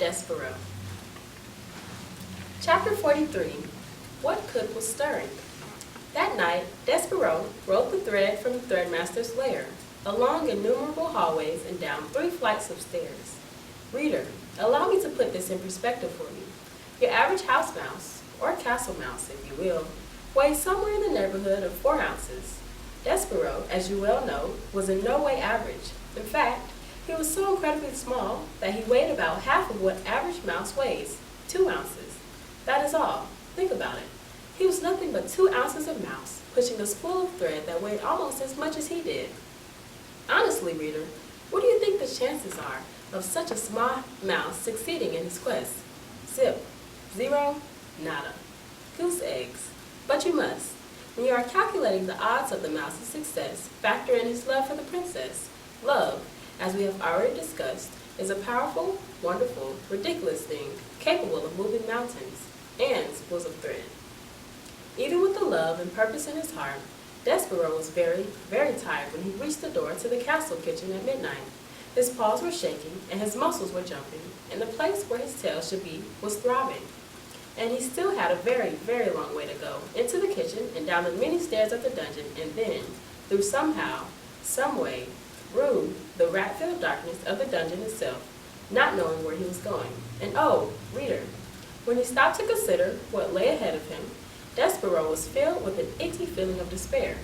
Despereaux. Chapter 43. What Cook was stirring. That night, Despereaux rode the thread from the threadmaster's lair, along innumerable hallways and down 3 flights of stairs. Reader, allow me to put this in perspective for you. Your average house mouse, or castle mouse if you will, weighs somewhere in the neighborhood of 4 ounces. Despereaux, as you well know, was in no way average. In fact, he was so incredibly small that he weighed about half of what average mouse weighs, 2 ounces. That is all. Think about it. He was nothing but 2 ounces of mouse, pushing a spool of thread that weighed almost as much as he did. Honestly, reader, what do you think the chances are of such a small mouse succeeding in his quest? Zip. Zero. Nada. Goose eggs. But you must. When you are calculating the odds of the mouse's success, factor in his love for the princess. Love, as we have already discussed, is a powerful, wonderful, ridiculous thing, capable of moving mountains and spools of thread. Even with the love and purpose in his heart, Despereaux was very, very tired when he reached the door to the castle kitchen at midnight. His paws were shaking and his muscles were jumping, and the place where his tail should be was throbbing. And he still had a very, very long way to go, into the kitchen and down the many stairs of the dungeon, and then, through somehow, some way, through the rat-filled darkness of the dungeon itself, not knowing where he was going. And oh, reader, when he stopped to consider what lay ahead of him, Despereaux was filled with an icky feeling of despair.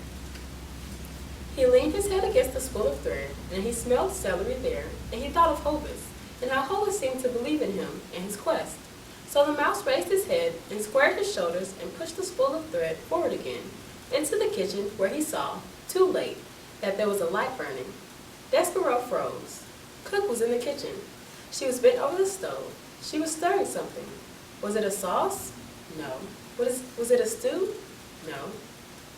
He leaned his head against the spool of thread, and he smelled celery there, and he thought of Hovis, and how Hovis seemed to believe in him and his quest. So the mouse raised his head and squared his shoulders and pushed the spool of thread forward again, into the kitchen where he saw, too late, that there was a light burning. Despereaux froze. Cook was in the kitchen. She was bent over the stove. She was stirring something. Was it a sauce? No. Was it a stew? No.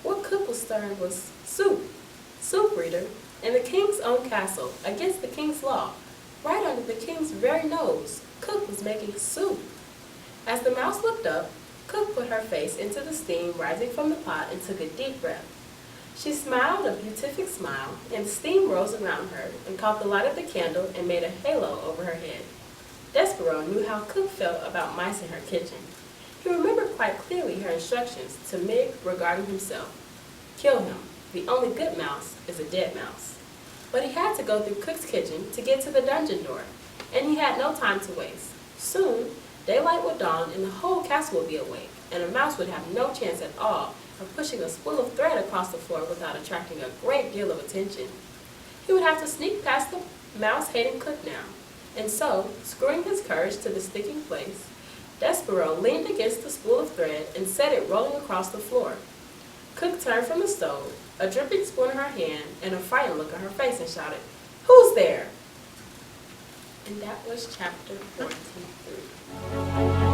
What Cook was stirring was soup. Soup, reader, in the king's own castle, against the king's law, right under the king's very nose. Cook was making soup. As the mouse looked up, Cook put her face into the steam rising from the pot and took a deep breath. She smiled a beatific smile, and the steam rose around her and caught the light of the candle and made a halo over her head. Despereaux knew how Cook felt about mice in her kitchen. He remembered quite clearly her instructions to Mig regarding himself. Kill him. The only good mouse is a dead mouse. But he had to go through Cook's kitchen to get to the dungeon door, and he had no time to waste. Soon, daylight would dawn and the whole castle would be awake, and a mouse would have no chance at all of pushing a spool of thread across the floor without attracting a great deal of attention. He would have to sneak past the mouse-hating Cook now. And so, screwing his courage to the sticking place, Despereaux leaned against the spool of thread and set it rolling across the floor. Cook turned from the stove, a dripping spoon in her hand and a frightened look on her face, and shouted, "Who's there?" And that was chapter 43.